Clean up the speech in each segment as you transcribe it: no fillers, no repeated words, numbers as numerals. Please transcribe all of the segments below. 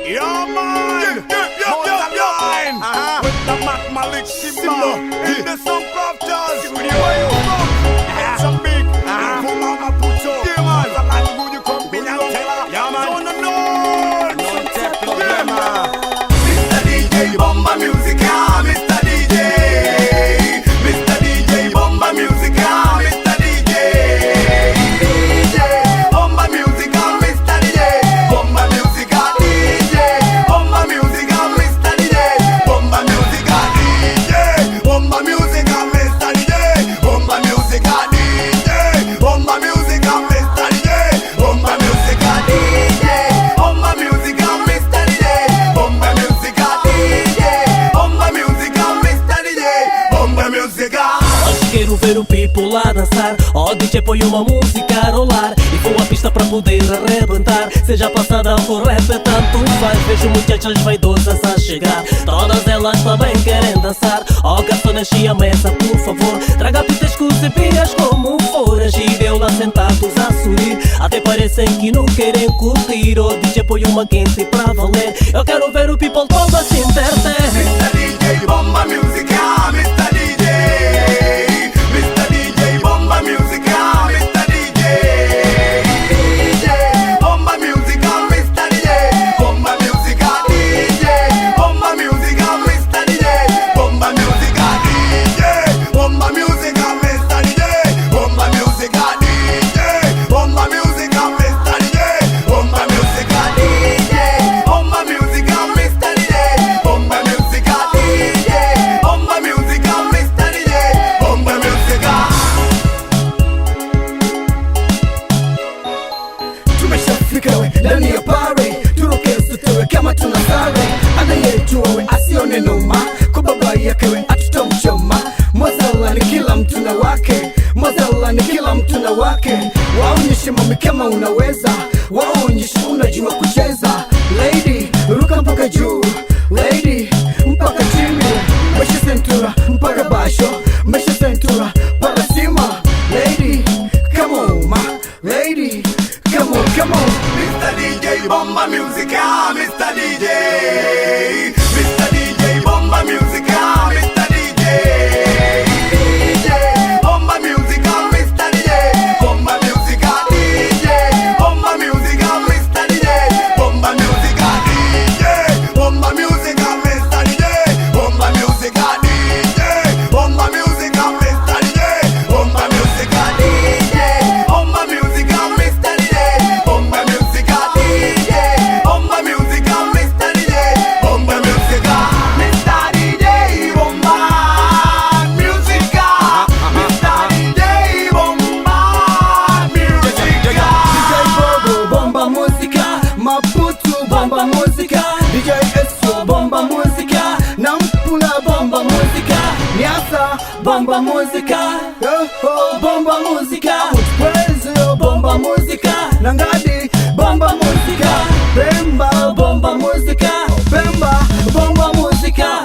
Yeah, man. Moz Line. With the Mac Malik Simba. In the song crafters. It's a big. From Mama Pucho. Yeah, man. The man who you come in and tell. Yeah, man. On the north. No te problema. Mr. DJ Bomba Musica, Mr. DJ. Mr. DJ Bomba Musica, Mr. DJ. DJ Bomba Musica, Mr. DJ. Bomba Musica, DJ. Bomba Musica, Mr. DJ. Bomba Musica, DJ. Bomba Musica, Mr. DJ. Bomba Musica, DJ. Bomba Musica, Mr. DJ. Bomba Musica, DJ. Bomba Musica, Mr. DJ. Bomba Musica, DJ. Bomba Musica, Mr. DJ. Bomba Musica. Hoje quero ver o people lá dançar. Oh DJ, põe uma música a rolar e vou à pista pra poder arrebentar. Seja passada ou rap, tanto faz. Vejo muchachas vaidosas a chegar, todas elas também querem dançar. Oh garçom, enche a mesa, por favor. Traga pitas, cepias como for. E deu lá sentados a sorrir, até parecem que não querem curtir. Oh DJ, põe uma quente pra valer. Eu quero ver o people todo a se entreter. Mr. DJ Bomba Musica, Mr. DJ. Mr. DJ Bomba Musica, Mr. DJ. DJ Bomba Musica, Mr. DJ. Bomba Musica, DJ. Bomba Musica, Mr. DJ. Bomba Musica, DJ. Bomba Musica, Mr. DJ. Bomba Musica, DJ. Bomba Musica, Mr. DJ. Bomba Musica, DJ. Bomba Musica, Mr. DJ. Bomba Musica, DJ. Bomba Musica, Mr. DJ. Bomba Musica. Tumeshafika we ndani ya pare, turuke usitowe kama tuna sare. Anayejua we asione noma, kwa baba yake we atutamchoma. Moz Line kila mtu na wake, Moz Line kila mtu na wake. Waonyeshe mami kama unaweza, waonyeshe unajua kucheza. Lady ruka mpaka juu, lady mpaka chini. Mesha sentura mpaka basho, mesha sentura para cima. Lady come on ma, lady come on, come on. Mr. DJ Bomba Musica, Mr. DJ. Mr. DJ Bomba Musica, Mr. DJ. DJ Bomba Musica, Mr. DJ. Bomba Musica, DJ. Bomba Musica, Mr. DJ. Bomba Musica, DJ. Bomba Musica, Mr. DJ. Bomba Musica, DJ. Bomba Musica, Mr. DJ. Bomba Musica, DJ. Bomba Musica, Mr. DJ. Bomba Musica, DJ. Bomba Musica, Mr. DJ. Bomba Musica, Mr. DJ. Bomba Musica, Mr. DJ. Bomba Musica. DJ Bobo, Bomba Musica. Maputo, Bomba Musica. DJ Esso, Bomba Musica. Nampula, Bomba Musica. Nyasa, Bomba Musica. Bomba Musica. Utwezo, Bomba Musica. Nangadi, Bomba Musica. Pemba, Bomba Musica. Pemba, Bomba Musica.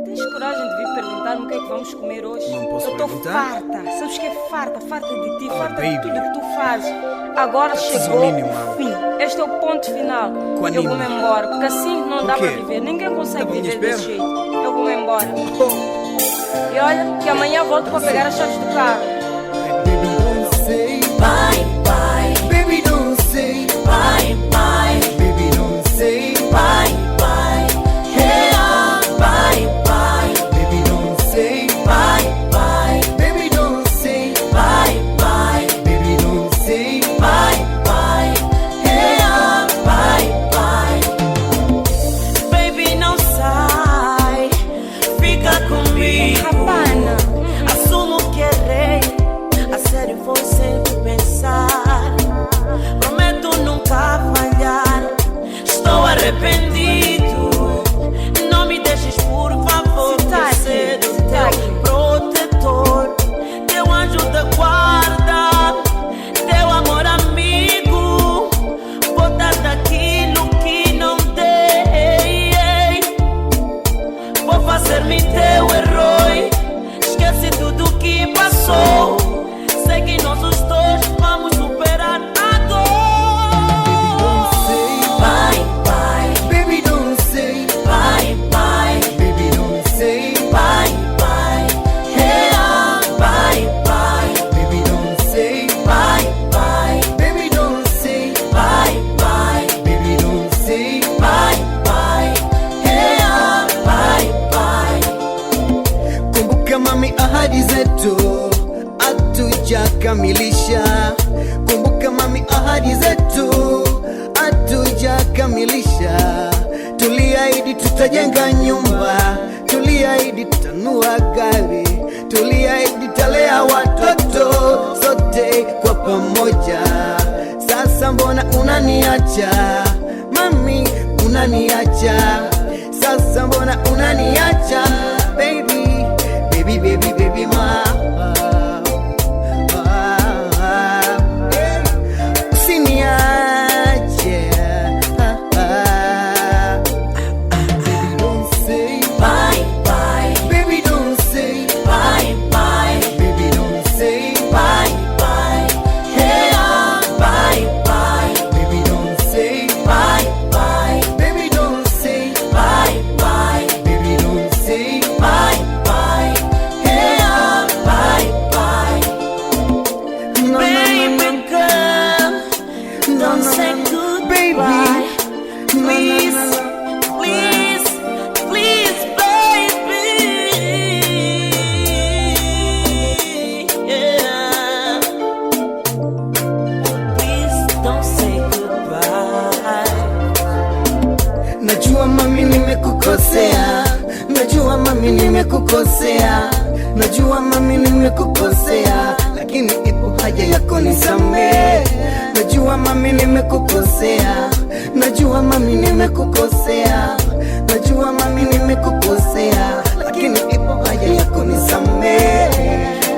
Tens coragem de vir perguntar-me o que é que vamos comer hoje? Não posso Eu estou perguntar. farta, sabes que é farta de ti, farta baby. de tudo que tu fazes. Agora chegou mínimo, o fim, este é o ponto final. Quando Eu vou-me embora, porque assim não dá quê? para viver, ninguém consegue Tá bom, viver espera. desse jeito. Eu vou-me embora. E olha, que amanhã volto para pegar as chaves do carro. Baby, don't say Bye, bye, Baby, don't say bye, bye, Baby, don't say bye, bye. Hey, bye, bye, Baby, don't say bye, bye, Baby, don't say bye, bye, Baby, don't say bye, bye. Hey, bye, bye. Baby, não sai, fica comigo. Rapana, Assumo que errei, a sério vou sempre pensar. Prometo nunca falhar, estou arrependido. Não me deixes, por favor, Tá ser aqui, o tá teu aqui. protetor, teu anjo da guarda, teu amor amigo. Vou dar daquilo que não dei, vou fazer-me teu herói. Esquece tudo que passou, sei que nós os dois vamos superar a dor. Bye, bye, Baby, don't say bye, bye, Baby, don't say bye, bye. Hey, bye, bye, Baby, don't say bye, bye, Baby, don't say bye, bye, Baby, don't say bye, bye. Hey, bye, bye. Kumbuka mami, ahadi zetu hatujakamilisha. Kumbuka mami, ahadi zetu hatujakamilisha. Tuliahidi tutajenga nyumba, tuliahidi tutanua gari, tuliahidi talea watoto sote kwa pamoja. Sasa mbona unaniacha mami, unaniacha sasa, mbona unaniacha baby, baby, baby, baby, ma usiniache. Baby, don't say Bye, bye, Baby, don't say bye, bye, Baby, don't say bye, bye. Hey, bye, bye, Baby, don't say bye, bye, Baby, don't say bye, bye, Baby, don't say bye, bye. Hey, bye, bye. No, Baby girl, don't say goodbye. Please, please, please, baby. Yeah. Please don't say goodbye. Najua mami nimekukosea, najua mami nimekukosea, najua mami nimekukosea, lakini ipo haja yako nisamee. Najua mami nimekukosea, najua mami nimekukosea, najua mami nimekukosea, lakini ipo haja yako nisamee.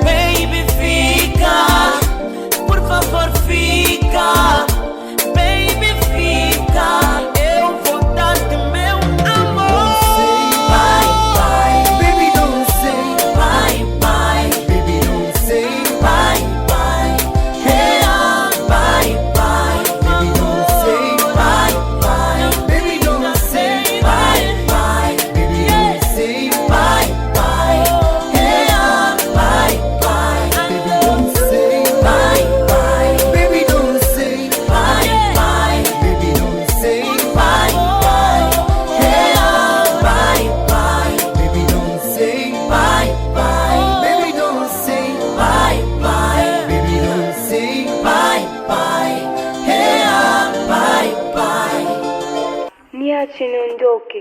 Baby, niache niondoke.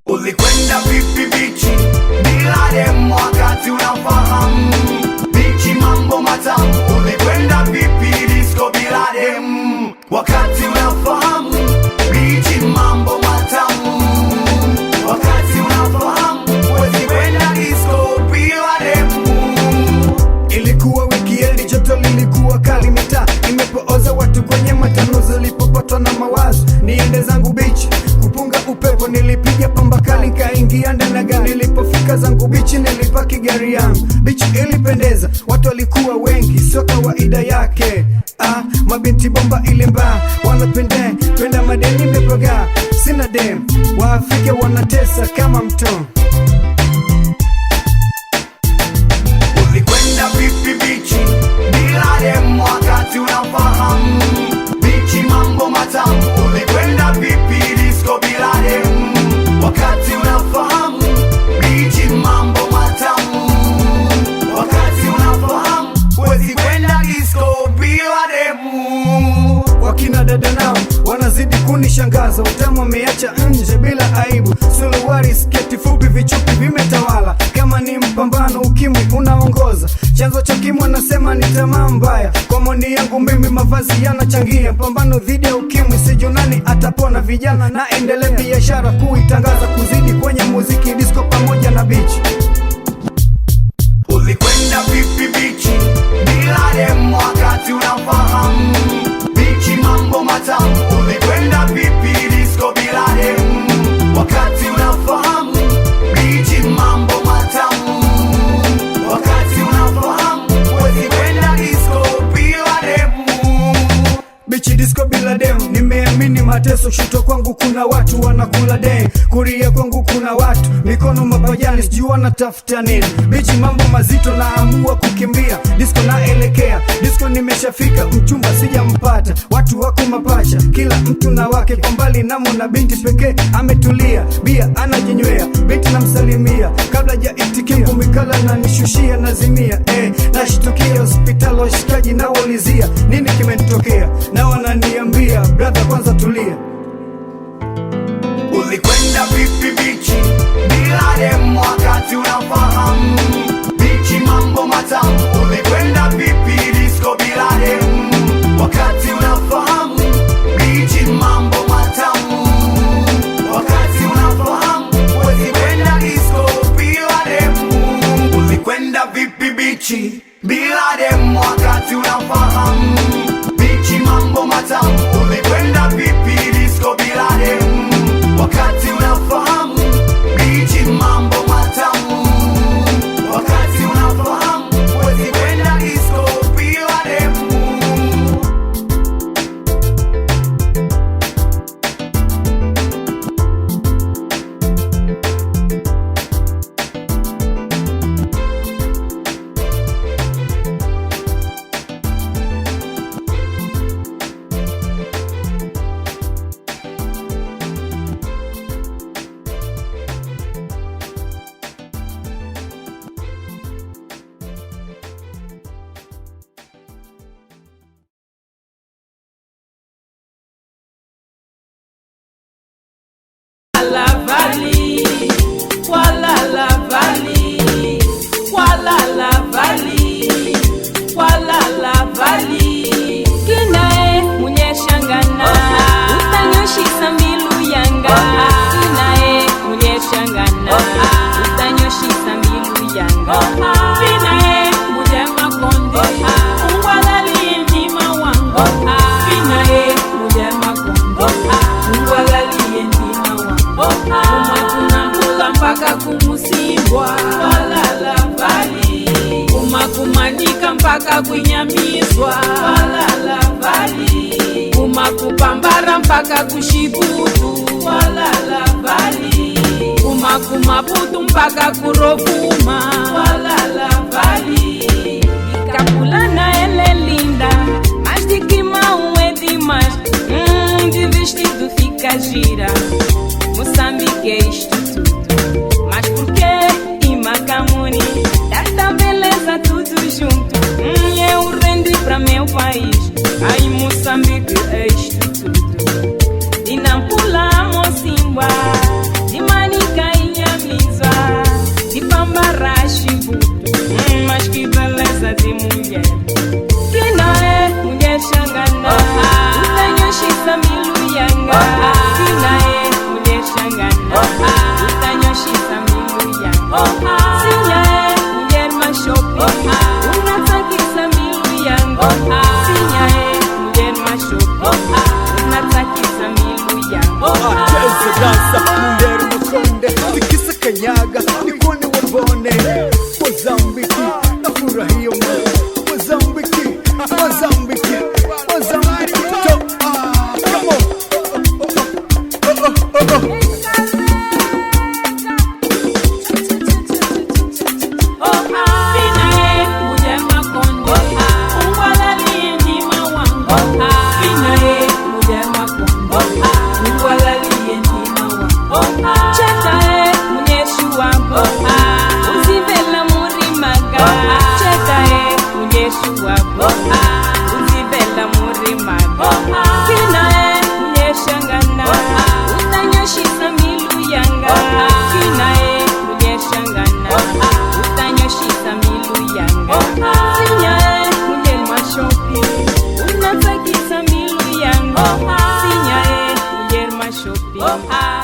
Ulikwenda vipi bichi bila demu wakati unafahamu bichi mambo matamu? Ulikwenda vipi disco bila demu wakati unafahamu bichi mambo matamu? Wakati unafahamu huwezi kwenda disco bila demu. Ilikuwa wikendi, joto lilikuwa kali, mitaa imepooza, watu kwenye matano zilipopatwa na mawazo niende zangu bichi kupunga upepo. Nilipiga pamba kali kaingia ndani ya gari, nilipofika zangu bichi nilipaki gari yangu. Bichi ilipendeza, watu walikuwa wengi, sio kawaida yake. Mabinti bomba ilimba wanapenda kwenda madeni, nimepoga sina dem, Waafrika wanatesa kama mto. Ulikwenda vipi bichi bila demu wakati unafahamu bichi mambo matamu? Ulikwenda vipi disco bila demu wakati unafahamu bichi mambo matamu? Wakati unafahamu huwezi kwenda disco bila demu. Wakina dada nao wanazidi kunishangaza, utamu wameacha nje bila aibu, suruali sketi fupi vichupi vimetawala. Kama ni mpambano ukimwi unaongoza, chanzo cha ukimwi anasema ni tamaa mbaya. Kwa maoni yangu mimi mavazi yanachangia pambano dhidi ya ukimwi, sijui nani atapona. Vijana na endelee biashara kuitangaza, kuzidi kwenye muziki disco pamoja na bichi. Ulikwenda vipi bichi bila demu wakati unafahamu bichi mambo matamu? Ulikwenda vipi disco bila demu wakati unafahamu bichi mambo matamu? Wakati unafahamu huwezi kwenda disco bila demu. Bichi disco bila demu, nimeamini mateso. Shuto kwangu kuna watu wanakula demu, kuria kwangu kuna watu mikono mapajani, sijui wanatafuta nini. Bichi mambo mazito, naamua kukimbia disco, naelekea disco. Nimeshafika mchumba sijampata, watu wako mapacha, kila mtu na wake. Kwa mbali namo na binti pekee ametulia, bia anajinywea, binti namsalimia kabla jaitikia, kumikala na nishushia nazimia. Nashtukia hospitali, washikaji na walizia nini kimenitokea, na wananiambia brother kwanza tulia. Ulikwenda vipi bichi bila demu wakati unafahamu bichi mambo matamu? Ulikwenda vipi disco bila demu wakati unafahamu bichi mambo matamu? Wakati unafahamu huwezi kwenda disco bila demu. Ulikwenda vipi bichi bila demu wakati unafahamu bichi mambo matamu? Ulikwenda vipi disco bila demu wakati unafahamu bichi mambo matamu? Wakati unafahamu huwezi kwenda disco bila demu. Kinae munyeshangana utanyoshisa mbilu yanga. Kinae munyeshangana utanyoshisa mbilu yanga. Kinae mujema konde ungwalali ndima wangu. Kinae mujema konde ungwalali ndima wangu. Umakuna mula mpaka kumusimbwa walala vali, umakumanika mpaka kunyamizwa walala vali, umakupambara mpaka kushibutu walala vali, umakumabutu mpaka kurovuma walala vali. Ikapulana ele linda, mas de que mal é demais. De vestido fica gira, Moçambique país. Aí Moçambique é isto tudo. E não pulamos simba, de manica e amizá, de pambara chibuto. Mas que beleza de mulher, que não é mulher xangana. Tenho xisa miluyanga, que não é mulher xangana. Tenho xisa miluyanga, sinha é mulher machope. Una takisa miluyanga, sinha é mulher machope. Una takisa miluyanga. Cheza dança, mulher mukonde, tikisa kanyaga, nikone wabone. Mozambiki, nafurahia mno. Mozambiki, Mozambiki, Mozambiki. Come on.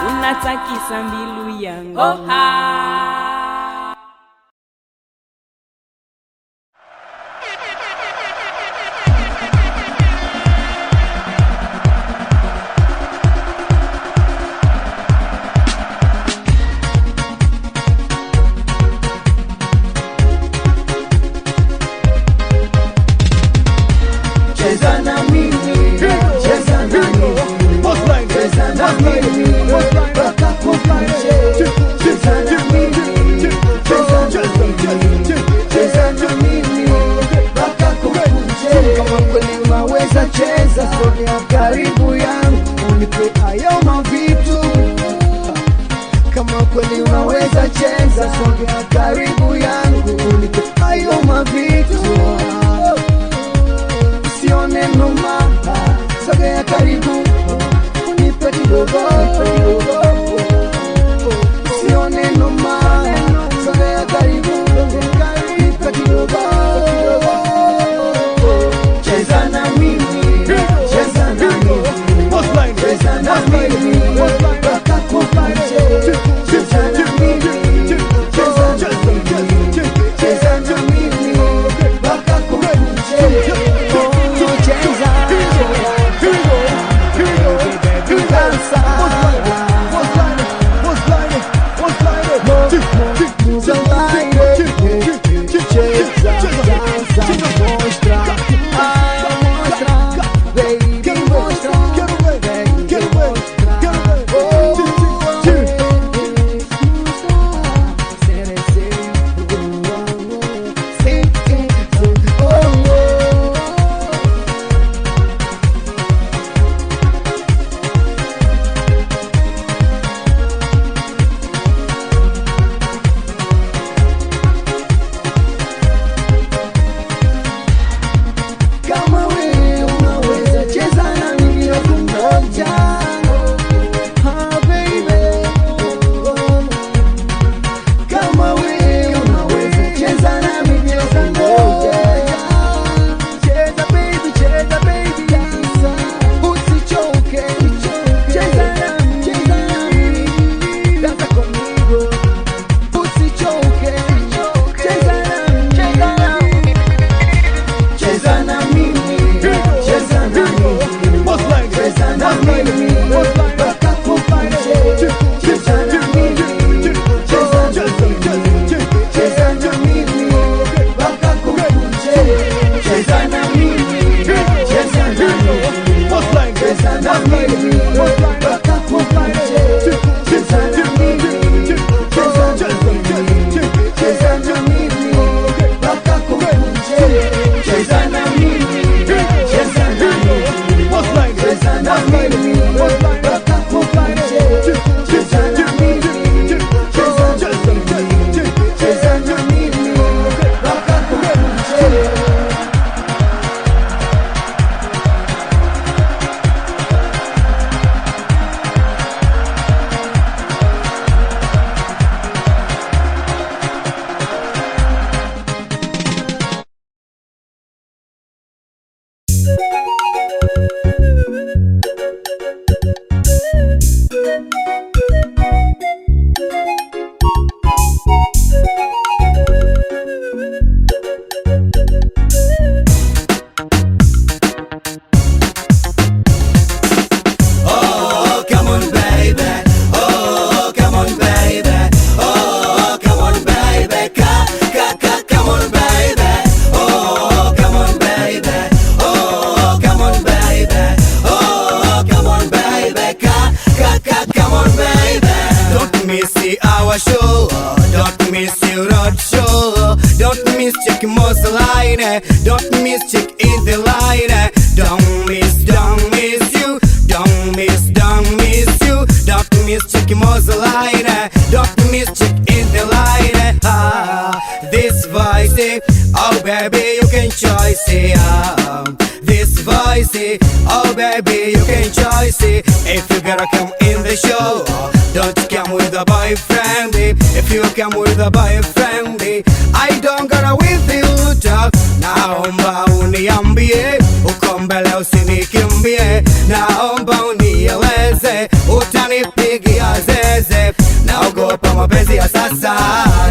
Unatakisa mbilu yangu. Cheza na mimi, cheza na mimi. Moz Line, cheza na mimi. Baka kukunje, cheza na mimi. Cheza na mimi. Baka kukunje. Kama kweli unaweza cheza, sogea karibu yangu, unipe hayo mavitu. Kama kweli unaweza cheza, sogea karibu yangu, unipe hayo mavitu. Usione noma, sogea karibu, unipe kidogo. Usione noma, sogea karibu, unipe kidogo. Cheza na mimi, cheza na mimi. Moz Line, cheza na mimi. Baka kukunje, cheza na mimi. Cheza na mimi, cheza na mimi. Baka kukunje. Show, don't miss your road show, don't miss check Moz Line, don't miss check in the line, don't miss you, don't miss you, don't miss check Moz Line, don't miss check in the line. This voice, oh baby you can choice it. This voice, oh baby you can choice it. If you gotta come in the show, don't come with a boyfriend. If you come with a boyfriend, I don't gotta with you talk. Naomba uniambie, uko mbele usinikimbie. Naomba unieleze, utanipigia zeze. Naogopa mapenzi ya sasa,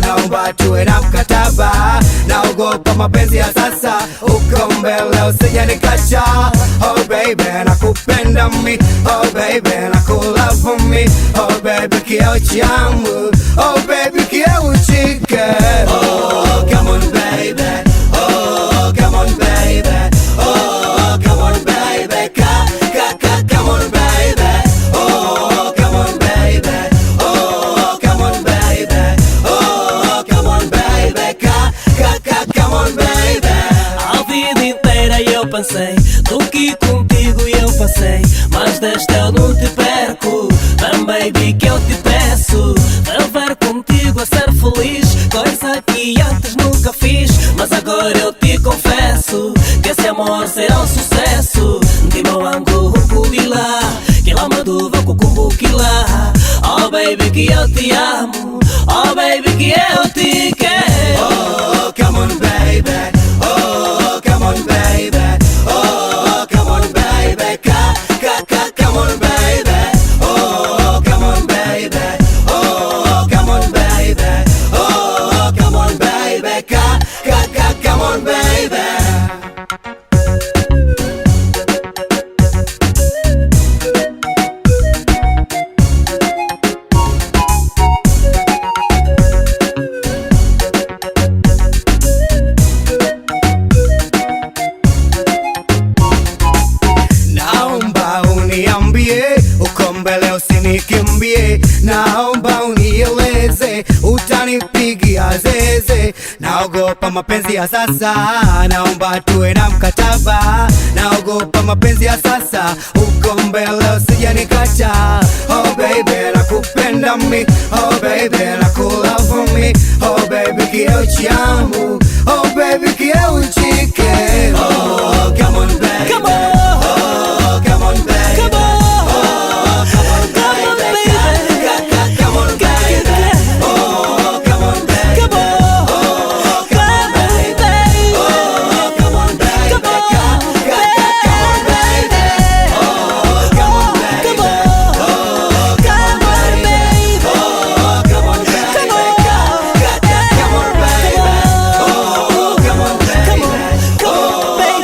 naomba tuwe na mkataba. Naogopa mapenzi ya sasa, uko mbele usije nikacha. Oh baby nakupenda mi, oh baby nakulove mi, oh baby kioo changu, oh baby kioo chike. Oh come on baby, oh come on baby, oh come on baby, come on baby, oh come on baby, oh come on baby, oh come on baby, come on baby. A vida inteira eu pensei do que contigo eu passei, mas desta eu não te perco. Vem baby que eu te peço, viver contigo a ser feliz, coisa que antes nunca fiz, mas agora eu te confesso que esse amor será um sucesso. De meu ângulo culila, que lá maduva cucumbuquila. Oh baby que eu te amo, oh baby que eu te quero. Oh come on baby, oh come on baby, oh come on baby, come on baby, oh come on baby, oh come on baby, oh come on baby, come on baby. Naomba uniambie, uko mbele usinikimbie. Naomba unieleze, utanipigia zeze. Naogopa mapenzi ya sasa, naomba tuwe na mkataba. Naogopa mapenzi ya sasa, uko mbele usije nikacha. Oh baby nakupenda mi, oh baby nakulove mi, oh baby kioo changu, oh baby kioo chike. Oh come on baby, Come on. oh come on baby, Come on. oh come on baby, come on baby, oh come on baby, Come on. oh come on baby, oh come on baby, come on baby, oh come on baby, oh come on baby, oh come on baby, come on baby, oh come on baby, oh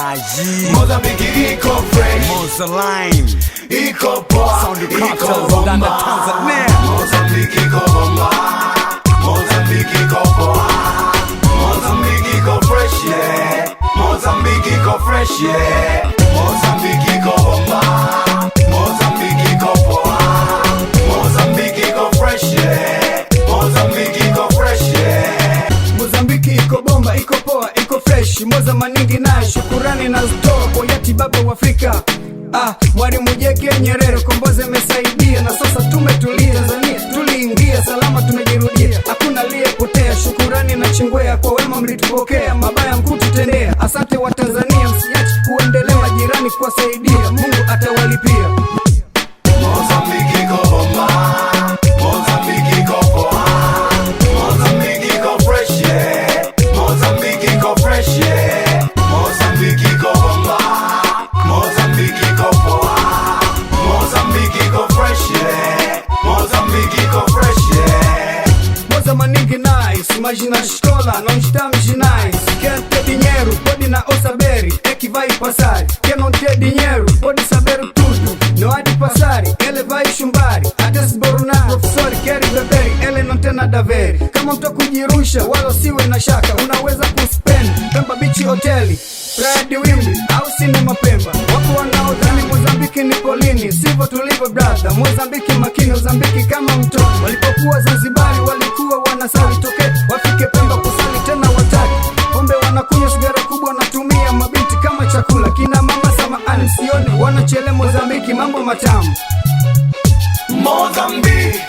Mozambique iko fresh, Moz Line, iko poa, Sound iko cantores, Uganda, bomba. Tanzania. Mozambique iko bomba, Mozambique iko poa, Mozambique iko fresh, yeah. Mozambique iko fresh, yeah. Mozambique iko bomba, Mozambique iko poa, Mozambique iko fresh, yeah. Mozambique iko fresh, yeah. Mozambiki iko bomba, iko poa, iko fresh. Moza maningi na shukurani na zitoa kwa yati baba wa Afrika. Mwalimu Jeke Nyerere komboze mesaidia, na sasa tumetulia. Tanzania tuliingia salama, tumejirudia, hakuna aliyepotea. Shukurani na chingwea kwa wema mlitupokea, mabaya mkututendea. Asante wa Tanzania, msiache kuendelea, majirani kuwasaidia, Mungu atawalipia. Mozambique iko bomba, Mozambique iko poa, Mozambique iko fresh, yeah. Mozambique iko fresh, yeah. Mozambique iko bomba, Mozambique iko poa, Mozambique iko fresh, yeah. Mozambique iko fresh, yeah. Moza maningi nice, imagina escola, não estamos nice. Quer ter dinheiro, pode na saber, é que vai passar. Quem não ter dinheiro, pode saber tudo, não há de passar, ele vai chumbar. Até se bornar, professor quer beber, ele não tem nada a ver. Kama mtu kujirusha, wala usiwe na shaka, unaweza kuspend Pemba Beach Hotel, Praia de Wimbi au Cinema Pemba. Wapo wanaodhani Mozambiki ni polini, sivyo tulivyo brother. Mozambiki makini, Mozambiki kama mto. Walipokuwa Zanzibari walikuwa wanasali, toke wafike Pemba kusali tena wataki. Pombe wanakunywa, sigara kubwa wanatumia, mabinti kama chakula. Kina mama samahani, sione wanachele Mozambiki, mambo matamu. Mozambique,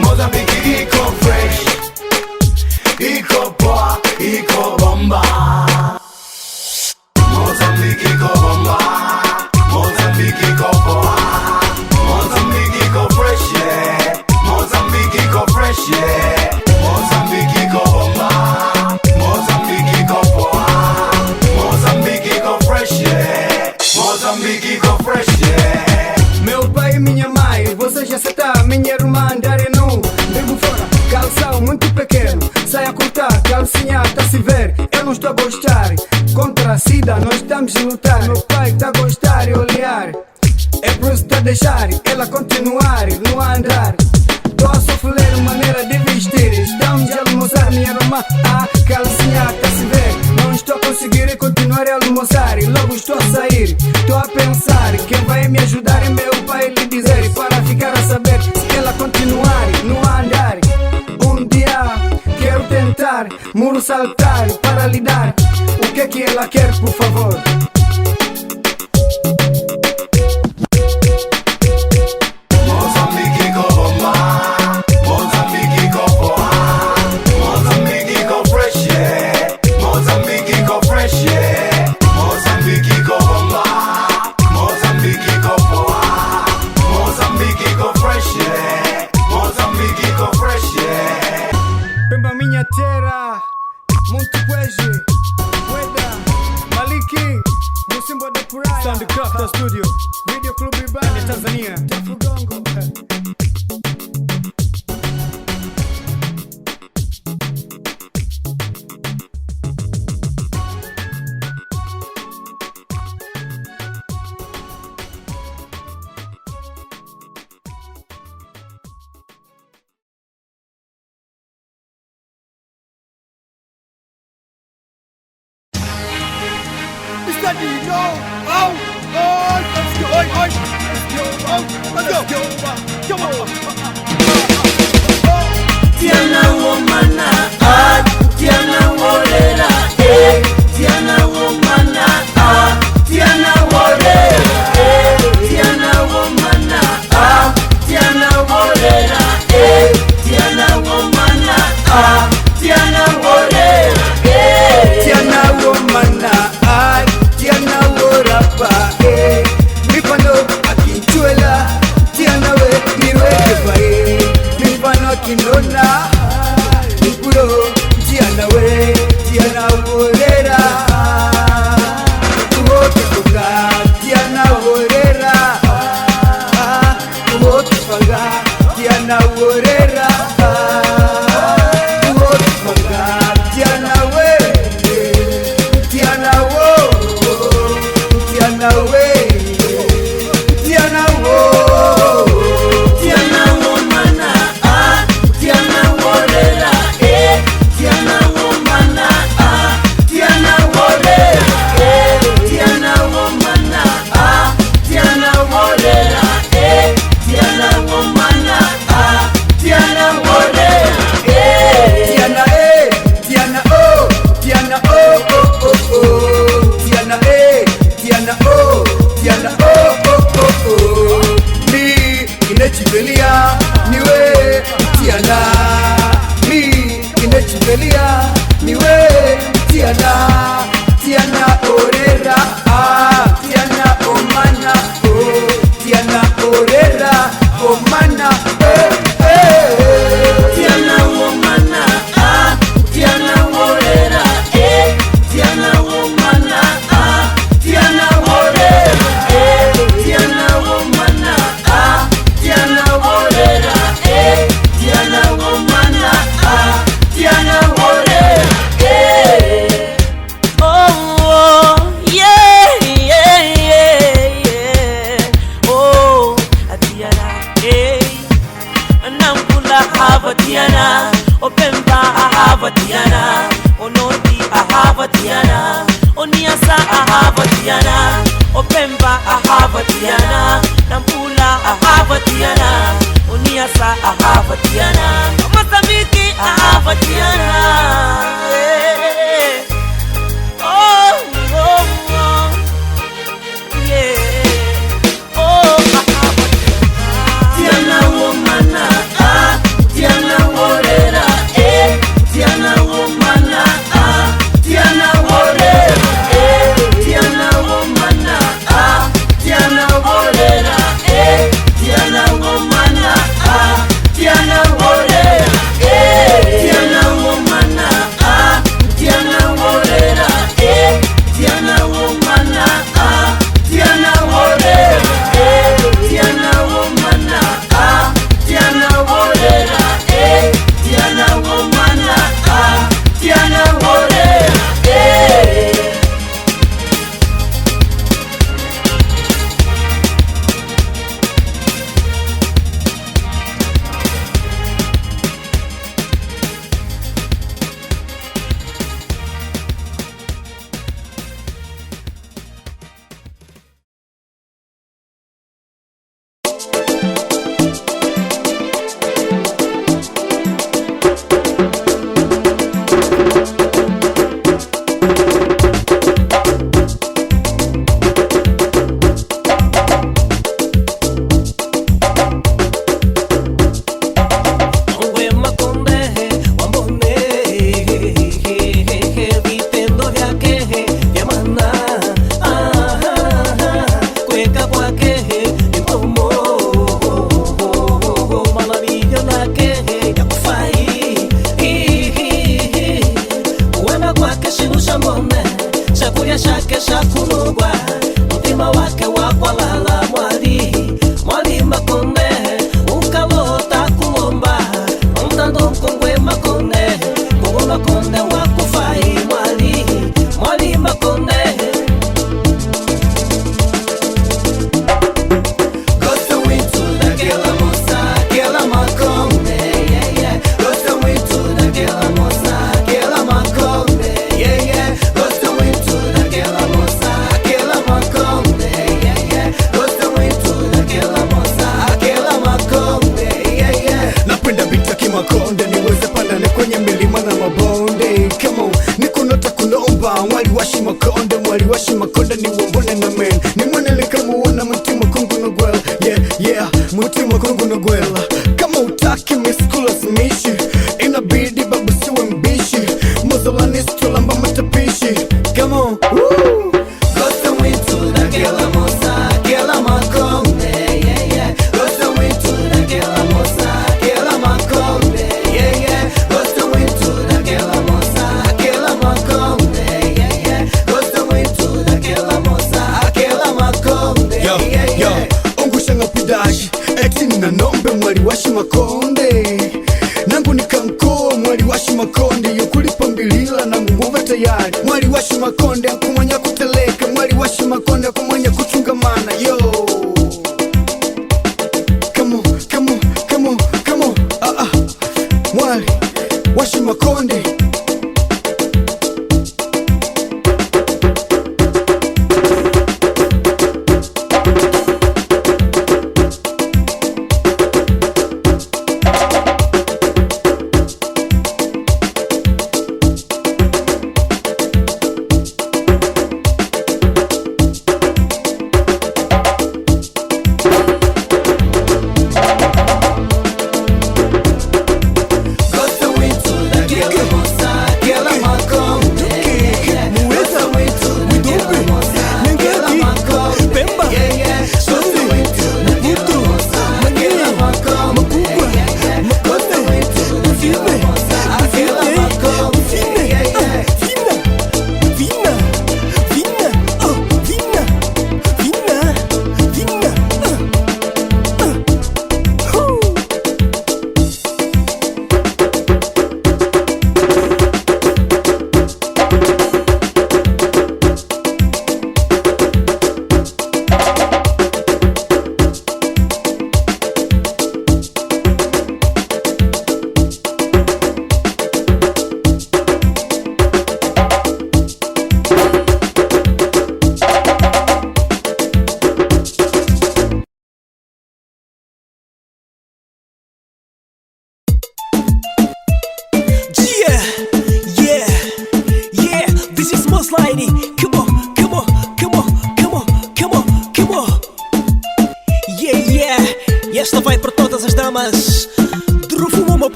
Mozambique iko fresh, iko poa, iko bomba. Mozambique iko bomba, Mozambique iko poa, Mozambique iko fresh, yeah. Mozambique iko fresh, yeah. Mozambique iko bomba, Mozambique iko poa, Mozambique iko fresh, yeah. Mozambique iko fresh, yeah. Meu pai e minha mãe, você já está, minha irmã andarenu. Digo fora, calção muito pequeno, saia cortar, calcinha tá se ver. Eu não estou a gostar, contra a sida nós estamos a lutar. Meu pai tá a gostar e olhar, é por isso tá deixar ela continuar, não a andar. Tô a sofrer maneira de vestir, estamos a almoçar, minha irmã, a calcinha tá se ver. Não estou a conseguir continuar a almoçar e logo estou a sair. Tô a pensar, quem vai me ajudar é meu pai lhe dizer, para ficar a saber se ela continuar, não a andar. Um dia quero tentar, muro saltar para lhe dar o que ela quer, por favor. Mozambique iko bomba, Mozambique iko poa, Mozambique iko fresh, yeah. Mozambique iko fresh, yeah. Mozambique iko bomba, Mozambique iko poa, Mozambique iko fresh, yeah. Mozambique iko fresh, yeah. Pemba minha terra, muito queijo, Weda, Maliki, Musimbo de Praia, Soundcraft Studio, Video Club Ibane, Tanzania, Tafugongo. Mr. Dino, oh, let's go, let's go, come on. Tiana womana, Tiana wolera, Tiana womana, Tiana wolera, Tiana womana, Tiana wolera, Tiana womana, Tiana wolera, Tiana womana, Tiana worapa, mifano akinchuela, Tiana we niweke pae, mifano akinona, nikuro, Tiana we. tiana, tiana orera, tiana omana, tiana orera, omana, tiana omana, tiana orera, tiana omana, tiana orera, tiana omana, tiana orera, tiana omana, tiana orera. Oh, yeah, yeah, yeah, yeah. Oh, Atiana, hey. Nampula hava Tiana, Opemba hava Tiana, Onodi hava Tiana, Oniasa hava Tiana, Opemba hava Tiana, Nampula hava Tiana, Oniasa hava Tiana, Masamiki hava Tiana. Yeah. Oh, oh, oh, yeah. Oh, hava Tiana womana, Tiana worera, Tiana womana, Tiana worera, Tiana womana, Tiana worera, Tiana womana, Tiana worera, Tiana womana, Tiana worera, Tiana womana, Tiana worera, Tiana womana, Tiana worera, Tiana womana, Tiana worera.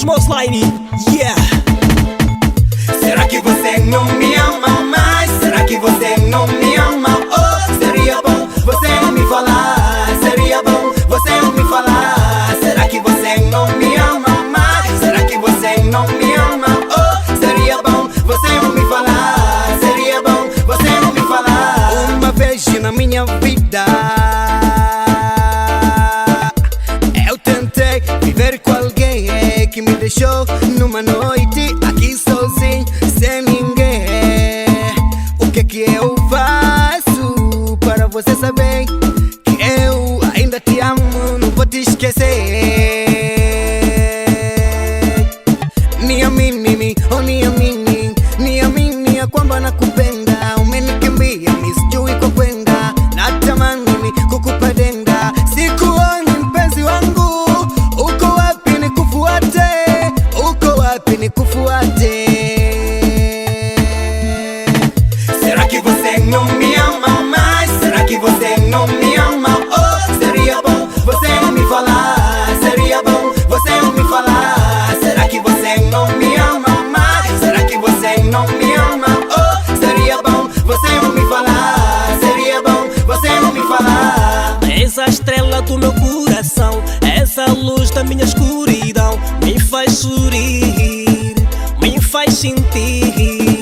Moz Line, yeah. Será que você não me ama mais? Será que você não me ama? Oh, seria bom você me falar. Seria bom você me falar. Será que você não me ama mais? Será que você não me ama? Oh, seria bom você me falar. Seria bom você me falar. Uma vez na minha vida eu tentei viver com alguém que me deixou numa noite aqui sozinho, sem ninguém. O que eu faço para você saber que eu ainda te amo, não vou te esquecer. Niamini, oh niamini, niamini kwamba nakupenda, umenikimbia misijui kwa kwenda, natamani kukupenda, sikuoni mpenzi wangu, uko wapi nikufuate, uko wapi nikufuate. Será que você não me ama mais? Será que você não me ama? Oh, seria bom você me falar. Seria bom você me falar. Será que você não me ama mais? Será que você não me ama? Oh, seria bom você me falar. Seria bom você me falar. És a estrela do meu coração, és a luz da minha escuridão. Me faz sorrir, me faz sentir.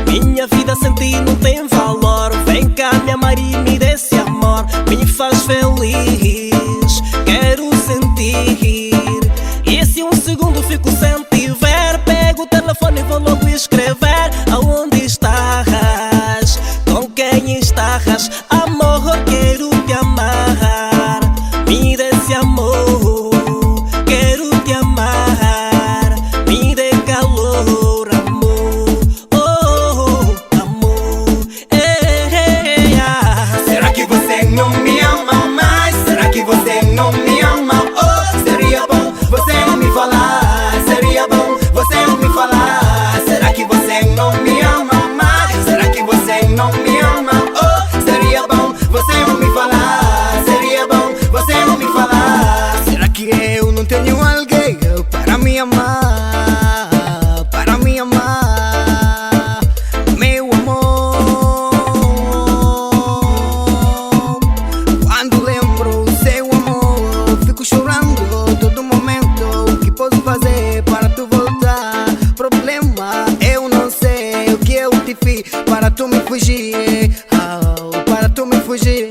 Minha vida sem ti não tem valor. Vem cá me amar e me dê esse amor. Me faz feliz, quero sentir. E se um segundo fico sem te ver, pego o telefone e vou logo escrever. Aonde estás? Com quem estás? Amor, quero te amar. Me dê esse amor, quero te amar. Me dê calor, amor. Oh, amor. Será que você não me ama mais? Será que você não me ama? Oh, seria bom você me falar. Seria bom você me falar. Será que você não me ama mais? Será que você não me ama? Oh, seria bom você me falar. Seria bom você me falar. Será que eu não tenho alguém para me amar? Para me amar, meu amor. Quando lembro seu amor, fico chorando todo momento. O que posso fazer para tu voltar? Problema, eu não sei o que eu te fiz para tu me fugir. Oh, para tu me fugir.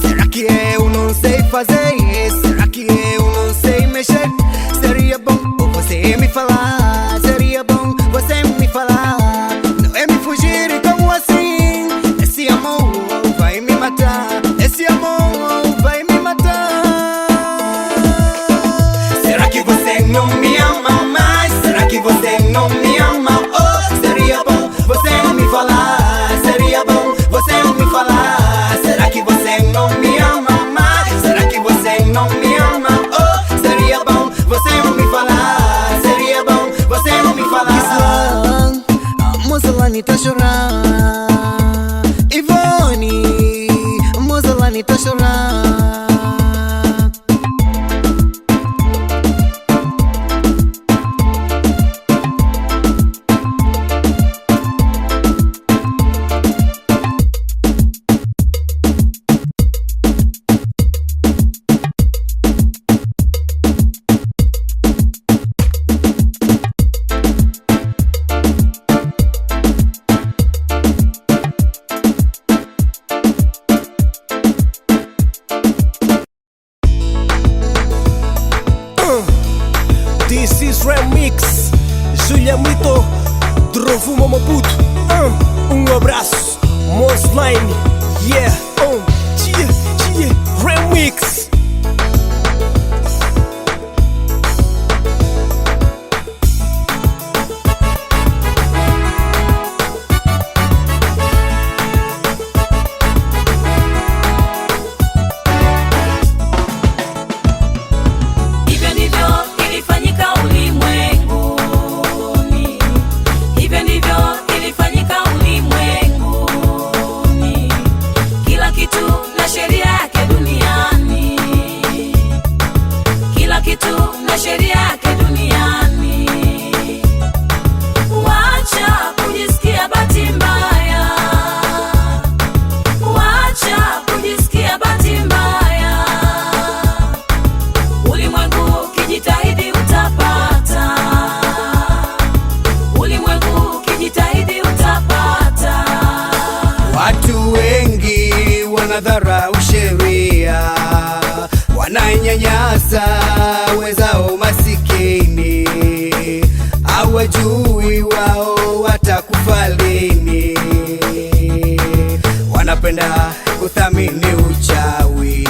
Será que eu não sei fazer? Será que eu não sei mexer? Seria bom você me falar. Seria bom você me falar. Não é me fugir como assim. Esse amor vai me matar. Esse amor vai me matar. Será que você não me ama mais? Será que você não me ama? Oh, seria bom você me falar. Seria bom você me falar. Será que você não me ama mais? Será que você não me ama? Oh, seria bom você me falar. Seria bom você me falar. Moz Line tá chorando. Ivone, Moz Line tá chorando. This is Remix, Julia Mito, Drovumo Maputo. Abraço, Moz Line, yeah. Remix. Hivyo ndivyo ilifanyika ulimwenguni. Kila sasa wezao masikini hawajui wao watakufa lini. Wanapenda kuthamini uchawi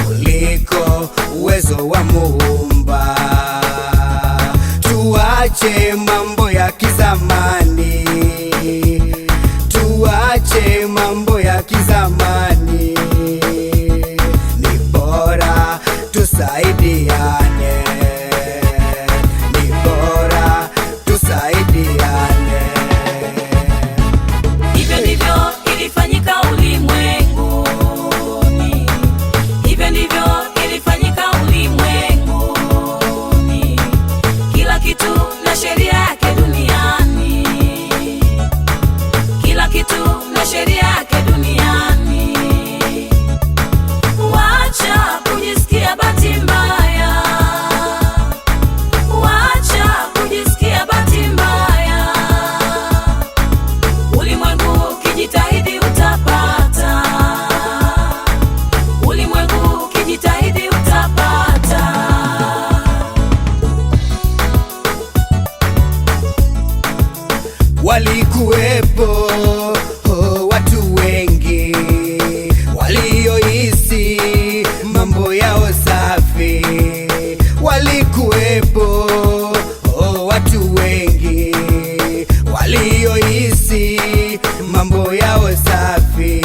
kuliko uwezo wa Muumba. Tuache mambo ya kizamani, tuache mambo ya kizamani. Ni bora tusaidiane, ni bora tusaidiane. Hivyo ndivyo ilifanyika ulimwenguni, hivyo ndivyo ilifanyika ulimwenguni. Kila kitu na sheria yake duniani, kila kitu na sheria yake duniani. Wacha kujisikia bahati mbaya, wacha kujisikia bahati mbaya. Ulimwengu kijitahidi utapata, ulimwengu kijitahidi utapata. Walikuwepo watu wengi waliohisi mambo yao safi. Walikuwepo watu wengi waliohisi mambo yao safi.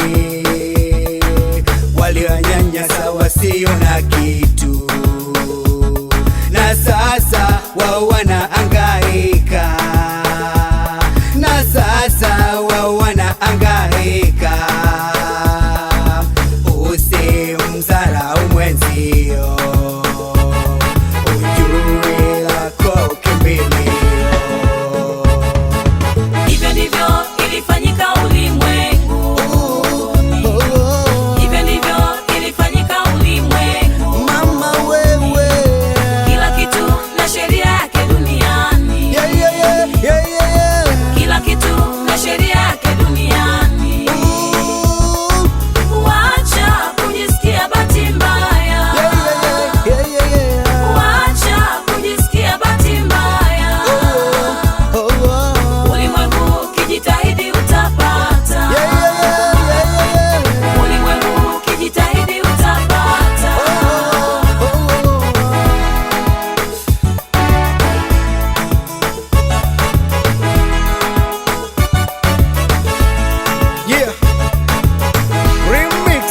Waliwanyanyasa wasio na kitu, na sasa wao wanahangaika, na sasa wao wanahangaika. Usimdharau mwenzio, ujue lako kimbilio. Hivyo ndivyo ilifanyika ulimwenguni, hivyo ndivyo ilifanyika ulimwenguni. Mama wewe, Kila kitu na sheria yake duniani, kila kitu na sheria yake duniani. Wacha kujisikia bahati mbaya, wacha kujisikia bahati mbaya. Ulimwengu kijitahidi utapata, ulimwengu kijitahidi utapata. Yeah, remix,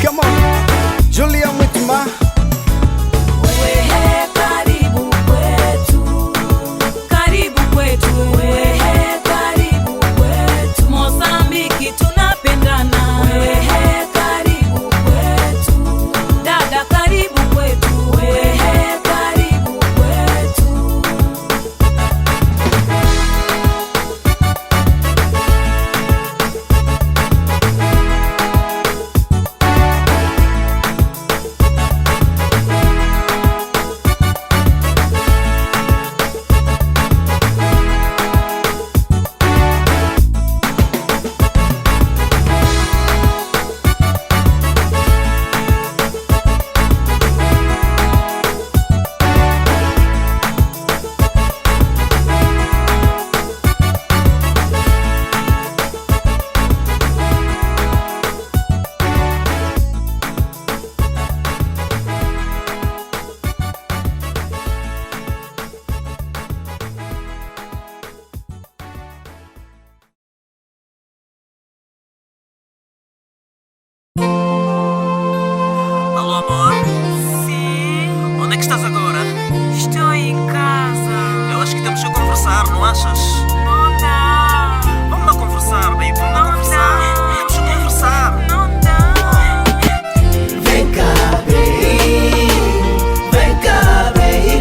come on, Julia Mwitima. Wewe karibu kwetu, karibu kwetu. Wewe karibu kwetu, Mozambiki tunapendana. Wewe karibu kwetu, dada karibu kwetu. Wewe karibu kwetu. Alô, amor? Sim, Onde é que estás agora? estou em casa. Eu acho que temos que conversar, não achas? Não dá, Vamos lá conversar, baby, vamos lá não conversar. dá, Temos que conversar. não dá. Vem cá, baby, vem cá, baby,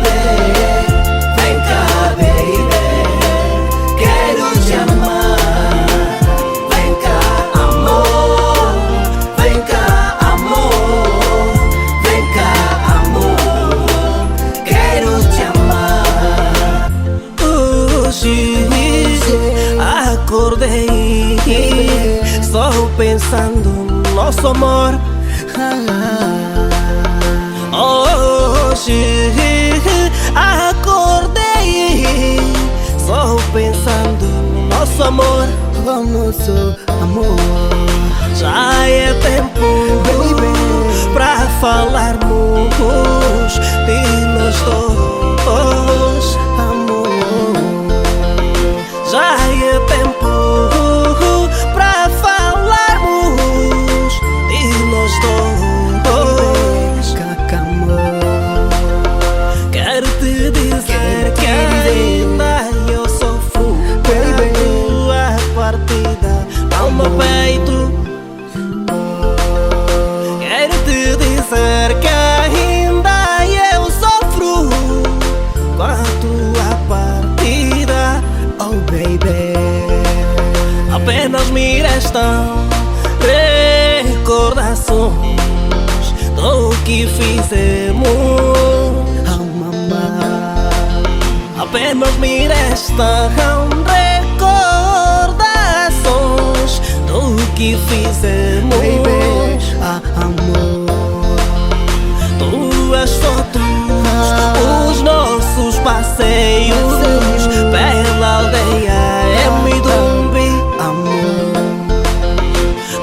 vem cá, baby, quero te amar. Vem cá, amor, vem cá, amor, vem cá, amor, quero te amar. Hoje acordei só pensando no nosso amor. hoje acordei só pensando no nosso amor, Oh, nosso amor. já é tempo pra falarmos de nós dois, Amor. já é tempo pra falarmos de nós dois. Cacamor. Quero te dizer que ainda eu sofro pela tua partida ao meu peito. Quero te dizer que ainda eu sofro com a tua partida. Oh, baby. Apenas me restam recordações do que fizemos. Oh, mamãe. Apenas me restam recordações do que fizemos. Baby. Ah, amor. Tuas fotos, os nossos passeios pela aldeia é Midumbi. Amor.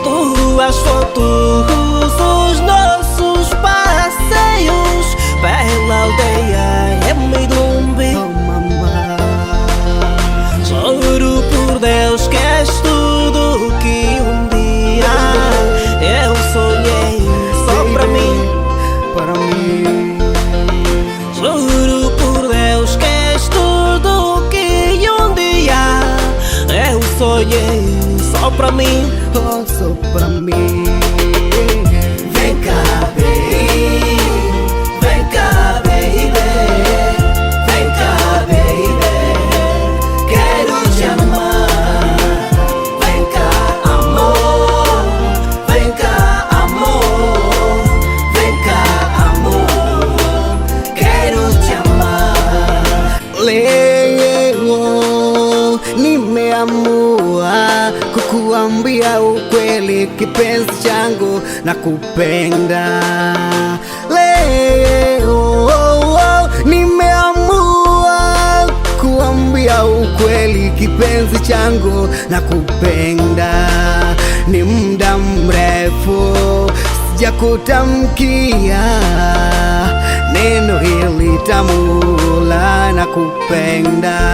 Tuas fotos, os nossos passeios pela aldeia é Midumbi. Oh, mamãe. Juro por Deus que és tudo que um dia eu sonhei só pra mim. Para mim. Juro por Deus que és tudo que um dia eu sonhei só pra mim. Oh, só pra mim. Vem cá, baby. Vem cá, baby. Vem cá, baby. Quero te amar. Vem cá, amor. Vem cá, amor. Vem cá, amor. Quero te amar. Leo nimeamua kukuambia ukweli, kipenzi changu na kupenda. Leo nimeamua kuambia ukweli, kipenzi changu na kupenda. Ni muda mrefu sijakutamkia neno hili tamu la nakupenda.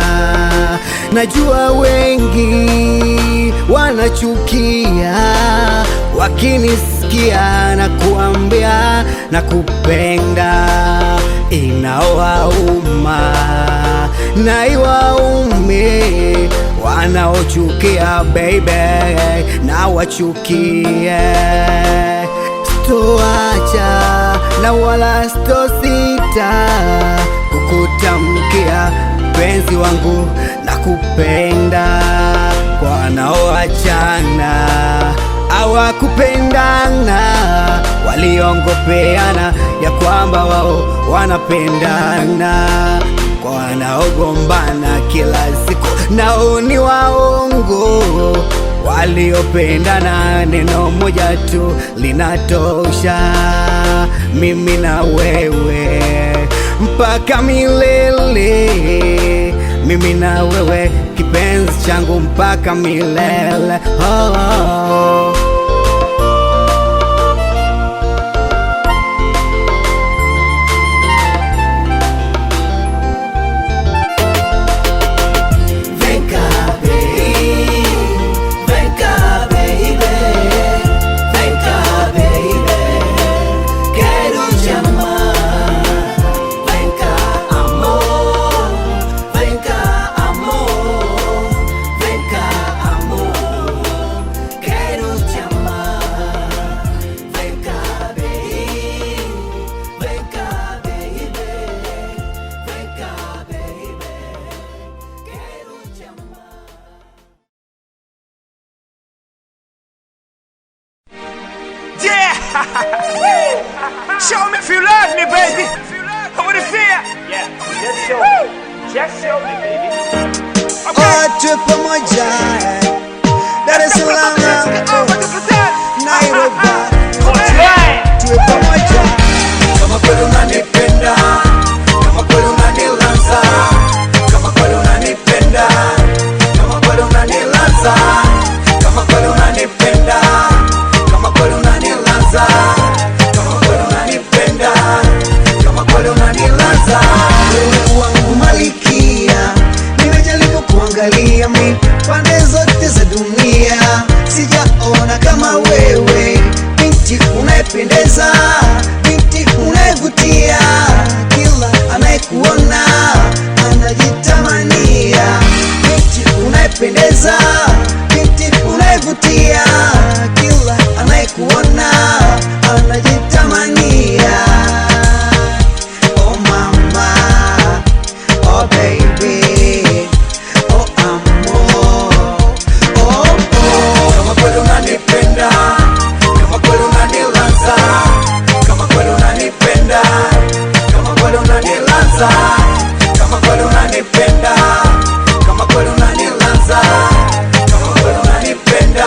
Najua wengi wanachukia wakinisikia na kuambia nakupenda. Inawauma na iwaume wanaochukia baby, na wachukie. Sitoacha na wala sitosita kukutamkia penzi wangu na kupenda. Kwa wanaoachana hawakupendana, waliongopeana ya kwamba wao wanapendana. Kwa wanaogombana kila siku nao ni waongo, waliopendana neno moja tu linatosha. Mimi na wewe mpaka milele, mimi na wewe kipenzi changu mpaka milele. Oh, oh. Show me if you love me, baby. What do you feel? Yeah, just show me. Just show me, baby. Okay. Tuwe pamoja, Dar es Salaam, Nairobi, Moz Line. tuwe pamoja. Kama kweli unanipenda pande zote za dunia sijaona kama wewe, binti unayependeza, binti unayevutia, kila anayekuona anajitamania. Binti unayependeza, binti unayevutia, kila anayekuona anajitamania. Oh mama, oh baby, oh amor, oh oh. Kama kweli unanipenda, kama kweli unanilaza, kama kweli unanipenda, kama kweli unanilaza, kama kweli unanipenda, kama kweli unanilaza, kama kweli unanipenda,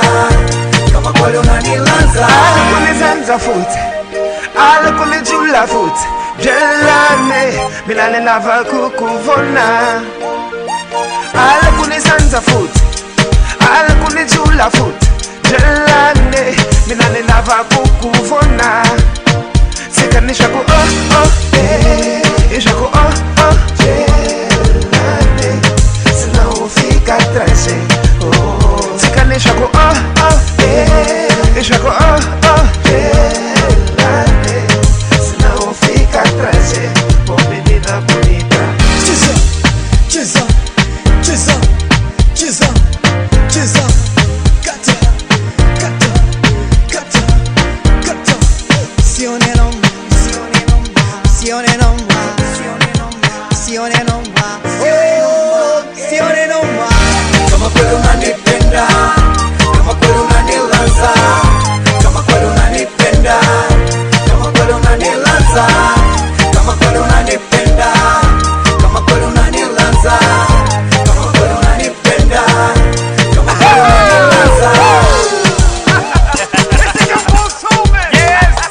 kama kweli unanilaza. Alikunizanza futhi, alikulijula futhi, jelane milane lava kukuvona. Alikunizanza futhi, alikulijula futhi, jelane milane lava kukuvona. Sikanisha ku oh oh eh, isha ku oh oh jelane, sina ufika trase oh. Sikanisha ku oh oh eh, isha ku oh oh jelane, sina ufika trase oh menina bonita. Cheza, cheza, cheza, cheza, cheza, kata, kata, kata, kata. Sione nomba, sione nomba, sione nomba, sione nomba, oh, sione nomba. Kama kweli unanipenda, kama kweli unanilaza, kama kweli unanipenda, kama kweli unanilaza, kama kweli unanipenda, kama kweli unanilaza, kama kweli unanipenda, kama kweli unanilaza. Yes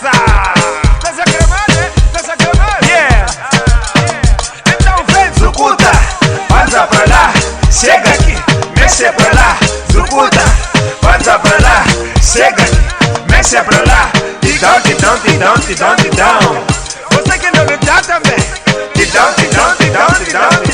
sir. Yeah. Então vem Zucuta, passa pra lá, chega aqui, mexe pra lá. Zucuta, passa pra lá, chega aqui, mexe pra lá. Tidão, tidão, tidão, tidão, tidão. Você que não me dá também. Tidão, tidão, tidão, tidão, tidão.